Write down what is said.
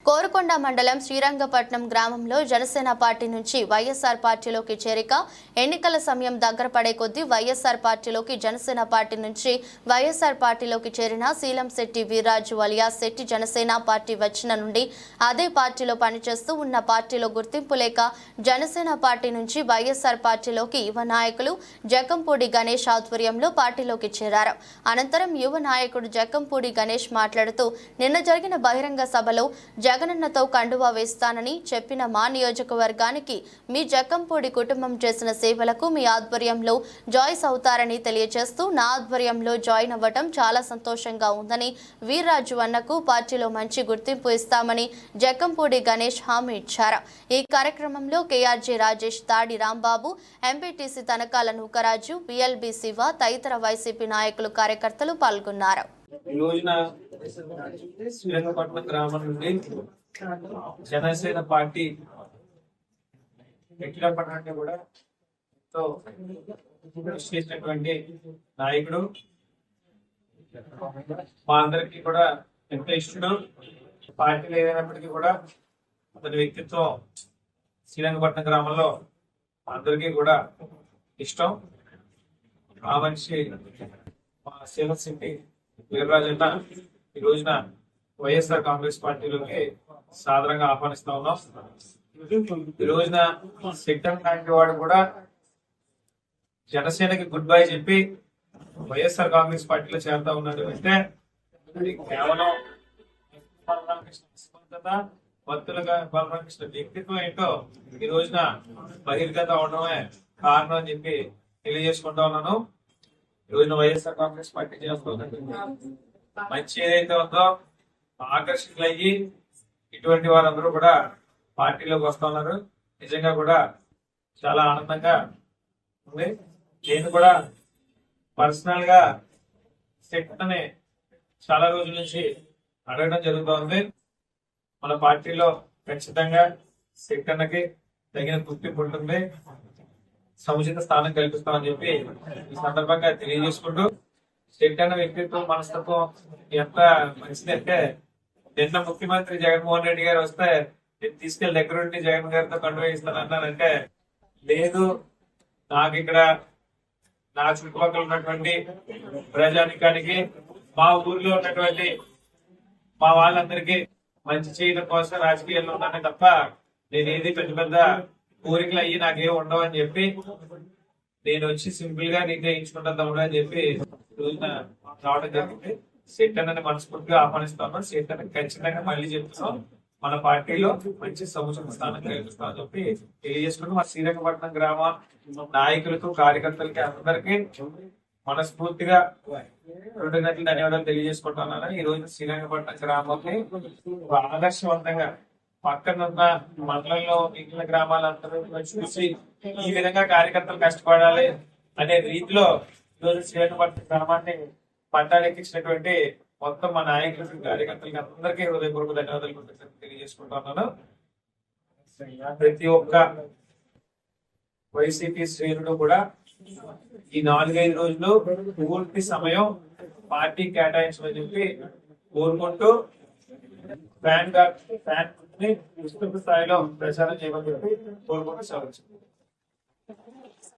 కోరుకొండ మండలం శ్రీరంగపట్నం గ్రామంలో జనసేన పార్టీ నుంచి వైఎస్ఆర్ పార్టీలోకి చేరిక ఎన్నికల సమయం దగ్గర పడే కొద్దీ వైఎస్ఆర్ పార్టీలోకి జనసేన పార్టీ నుంచి వైఎస్ఆర్ పార్టీలోకి చేరిన శీలంశెట్టి వీర్రాజు అలియాస్ శెట్టి జనసేన పార్టీ వచ్చిన నుండి అదే పార్టీలో పనిచేస్తూ ఉన్న పార్టీలో గుర్తింపు లేక జనసేన పార్టీ నుంచి వైఎస్ఆర్ పార్టీలోకి యువ నాయకులు జకంపూడి గణేష్ ఆధ్వర్యంలో పార్టీలోకి చేరారు. అనంతరం యువ నాయకుడు జకంపూడి గణేష్ మాట్లాడుతూ నిన్న జరిగిన బహిరంగ సభలో జగనన్నతో కండువా వేస్తానని చెప్పిన మా నియోజకవర్గానికి మీ జకంపూడి కుటుంబం చేసిన సేవలకు మీ ఆధ్వర్యంలో జాయిస్ అవుతారని తెలియజేస్తూ నా ఆధ్వర్యంలో జాయిన్ అవ్వటం చాలా సంతోషంగా ఉందని వీర్రాజు అన్నకు పార్టీలో మంచి గుర్తింపు ఇస్తామని జకంపూడి గణేష్ హామీ ఇచ్చారు. ఈ కార్యక్రమంలో కేఆర్జే రాజేష్, తాడి రాంబాబు, ఎంపీటీసీ తనకాల నూకరాజు, పిఎల్బి శివ తదితర వైసీపీ నాయకులు కార్యకర్తలు పాల్గొన్నారు. శ్రీరంగపట్నం గ్రామం నుండి జనసేన పార్టీ ఎక్కినప్పటి కూడా ఎంతో కృషి చేసినటువంటి నాయకుడు, మా అందరికీ కూడా ఎంతో ఇష్టడు. పార్టీలు ఏదైనప్పటికీ కూడా అతని వ్యక్తిత్వం శ్రీరంగపట్నం గ్రామంలో అందరికీ కూడా ఇష్టం. ఆ మనిషి మా శీలంశెట్టి వీర్రాజన్న ఈ రోజున వైఎస్ఆర్ కాంగ్రెస్ పార్టీలోకి సాధారణంగా ఆహ్వానిస్తా ఉన్నాం. ఈ రోజున శెట్టన్ లాంటి వాడు కూడా జనసేనకి గుడ్ బై చెప్పి వైఎస్ఆర్ కాంగ్రెస్ పార్టీలో చేరుతా ఉన్నాడు అంటే కేవలం భక్తులుగా బలరామకృష్ణ వ్యక్తిత్వం ఏంటో ఈ రోజున బహిర్గత అవడమే కారణం అని చెప్పి తెలియజేసుకుంటా ఉన్నాను. ఈ రోజున వైఎస్ఆర్ కాంగ్రెస్ పార్టీ చేస్తున్నట్టు మంచి ఏదైతే ఉందో ఆకర్షితులయ్యి ఇటువంటి వారందరూ కూడా పార్టీలోకి వస్తా ఉన్నారు. నిజంగా కూడా చాలా ఆనందంగా ఉంది. నేను కూడా పర్సనల్ గా శెట్టని చాలా రోజుల నుంచి అడగడం జరుగుతోంది. మన పార్టీలో ఖచ్చితంగా శెట్టన్నకి తగిన గుర్తింపు ఉంటుంది, సముచిత స్థానం కల్పిస్తామని చెప్పి ఈ సందర్భంగా తెలియజేసుకుంటూ, శెట్టన్న వ్యక్తిత్వం, మనస్తత్వం ఎంత మంచిదంటే నిన్న ముఖ్యమంత్రి జగన్మోహన్ రెడ్డి గారు వస్తే తీసుకెళ్లి దగ్గరుండి జగన్ గారితో కండువా ఇస్తానన్నారంటే లేదు, నాకు ఇక్కడ నా చుట్టుపక్కల ఉన్నటువంటి ప్రజానికానికి, మా ఊర్లో ఉన్నటువంటి మా వాళ్ళందరికీ మంచి చేయడం కోసం రాజకీయాల్లో ఉన్నానే తప్ప నేనేది పెద్ద పెద్ద కోరికలు అయ్యి నాకేం ఉండవు అని చెప్పి నేను వచ్చి సింపుల్ గా నీకు వేయించుకుంటాను తమ్ముడు అని చెప్పి రోజున రావడం జరిగింది. శెట్టన్నని మనస్ఫూర్తిగా ఆహ్వానిస్తాను. శెట్టన్నకి ఖచ్చితంగా మళ్ళీ చెప్తున్నాం, మన పార్టీలో మంచి సముచిత స్థానం కల్పిస్తామని చెప్పి తెలియజేసుకుంటూ మా శ్రీరంగపట్నం గ్రామ నాయకులకు, కార్యకర్తలకి అందరికీ మనస్ఫూర్తిగా కృతజ్ఞతలు, ధన్యవాదాలు తెలియజేసుకుంటున్నాను. ఈ రోజు శ్రీరంగపట్నం గ్రామాన్ని ఆదర్శవంతంగా పక్కన ఉన్న మండలంలో మిగిలిన గ్రామాలందరూ చూసి ఈ విధంగా కార్యకర్తలు కష్టపడాలి అనే రీతిలో ఈరోజు శ్రీరంగపట్నం గ్రామాన్ని పట్టాలెక్కించినటువంటి మొత్తం మా నాయకులకు, కార్యకర్తలకి అందరికీ హృదయపూర్వక ధన్యవాదాలు తెలియజేసుకుంటున్నాను. ప్రతి ఒక్క వైసీపీ శ్రేణులు కూడా ఈ 4-5 రోజులు పూర్తి సమయం పార్టీ కేటాయించమని చెప్పి కోరుకుంటూ ఫ్యాన్ విస్తృత స్థాయిలో ప్రచారం చేయమని చెప్పి కోరుకుంటూ సెలవు.